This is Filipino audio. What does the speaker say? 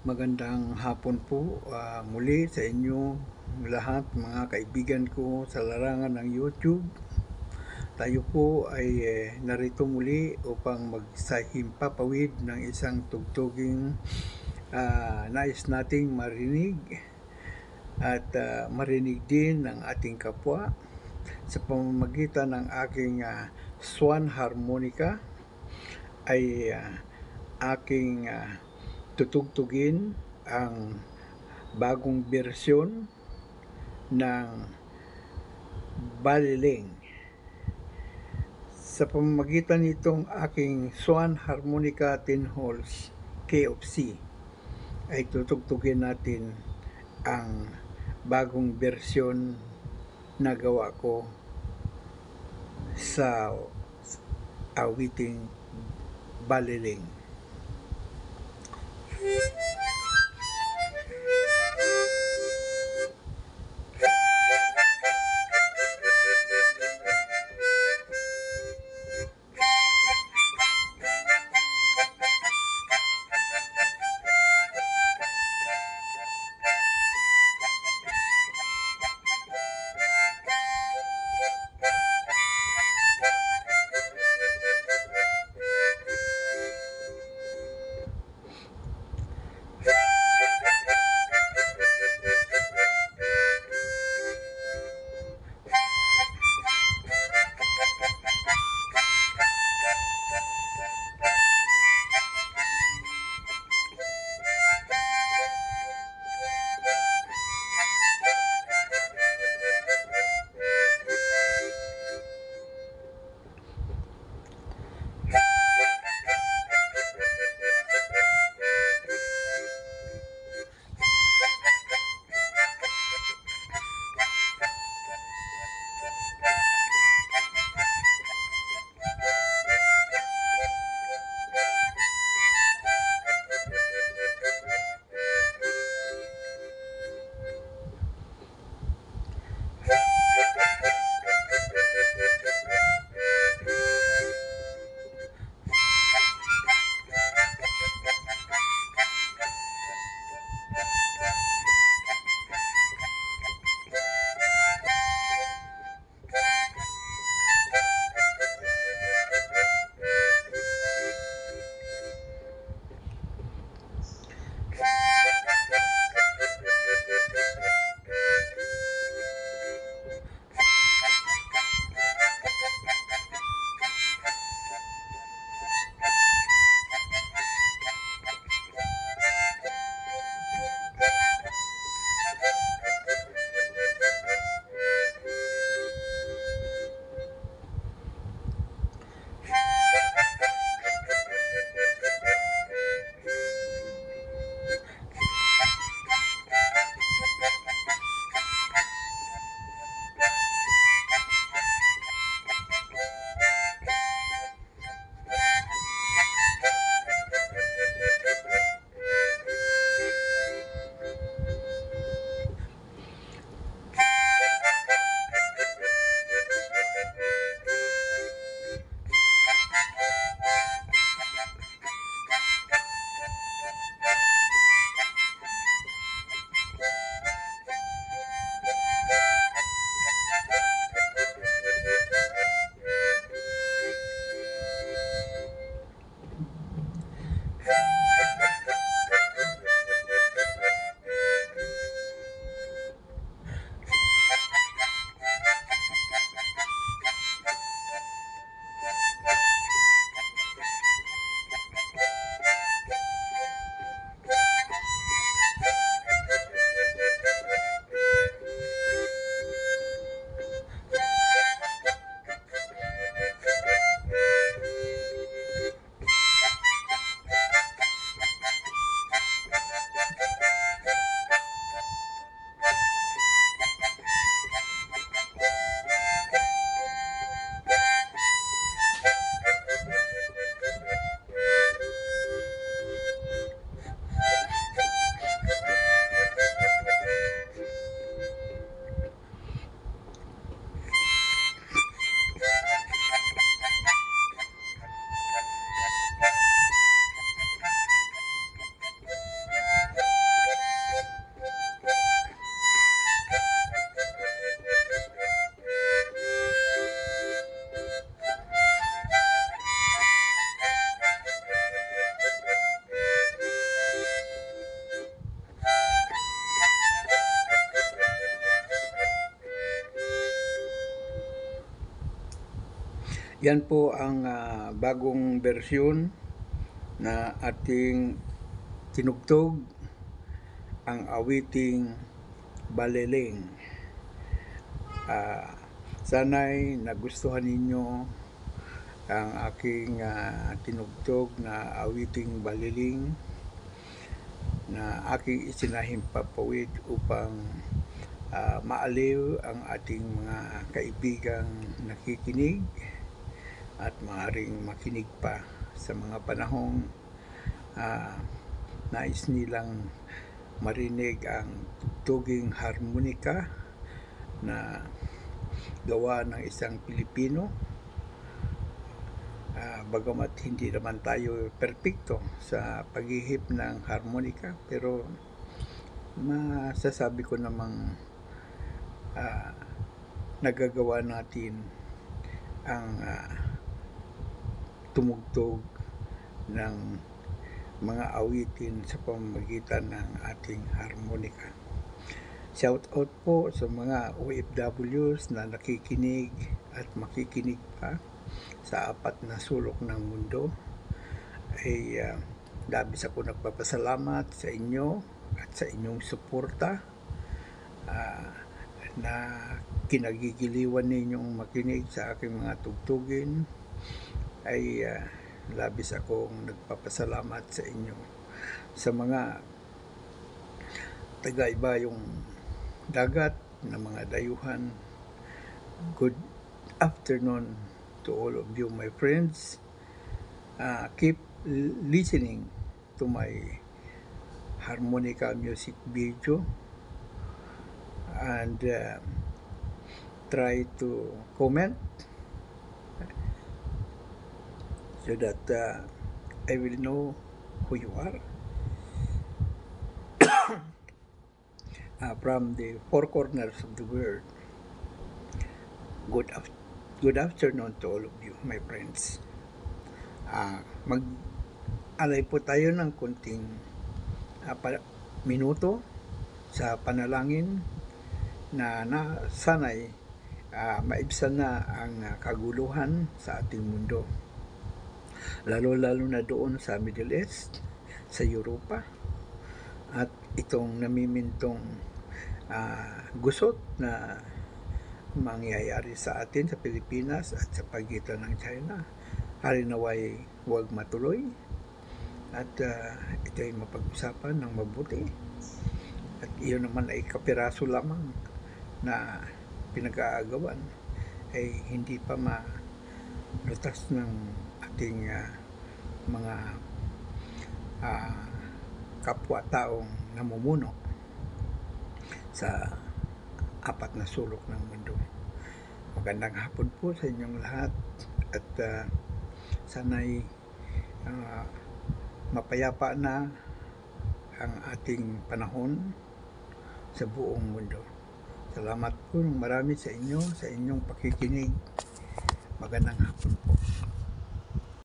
Magandang hapon po muli sa inyo lahat mga kaibigan ko sa larangan ng YouTube. Tayo po ay narito muli upang magsahimpapawid ng isang tugtuging nais nating marinig at marinig din ng ating kapwa sa pamamagitan ng aking swan harmonica ay aking tutugtugin ang bagong bersyon ng Baliling. Sa pamamagitan nitong aking Swan Harmonica 10 Holes K of C ay tutugtugin natin ang bagong bersyon na gawa ko sa awiting Baliling. Yan po ang bagong bersyon na ating tinugtog, ang awiting Baliling. Sana'y nagustuhan ninyo ang aking tinugtog na awiting Baliling na aking isinahimpapawid upang maaliw ang ating mga kaibigang nakikinig at maaaring makinig pa sa mga panahong nais nilang marinig ang tugtuging harmonika na gawa ng isang Pilipino. Bagamat hindi naman tayo perpekto sa paghihip ng harmonika, pero masasabi ko namang nagagawa natin ang tumugtog ng mga awitin sa pamamagitan ng ating harmonika. Shout out po sa mga OFWs na nakikinig at makikinig pa sa apat na sulok ng mundo. Ay labis ako nagpapasalamat sa inyo at sa inyong suporta na kinagigiliwan ninyong makinig sa aking mga tugtugin. Ay labis akong nagpapasalamat sa inyo. Sa mga taga-ibayong dagat na mga dayuhan, good afternoon to all of you, my friends. Keep listening to my harmonica music video and try to comment so that I will know who you are from the four corners of the world. Good afternoon to all of you, my friends. Mag-alay po tayo ng kunting minuto sa panalangin na sana'y maibsan na ang kaguluhan sa ating mundo. Lalo-lalo na doon sa Middle East, sa Europa, at itong namimintong gusot na mangyayari sa atin sa Pilipinas at sa pagitan ng China. Halinaway huwag matuloy at ito ay mapag-usapan ng mabuti. At iyon naman ay kapiraso lamang na pinag-aagawan ay hindi pa malutas ng ating mga kapwa-taong namumuno sa apat na sulok ng mundo. Magandang hapon po sa inyong lahat at sana'y mapayapa na ang ating panahon sa buong mundo. Salamat po ng marami sa inyo, sa inyong pakikinig. Magandang hapon po.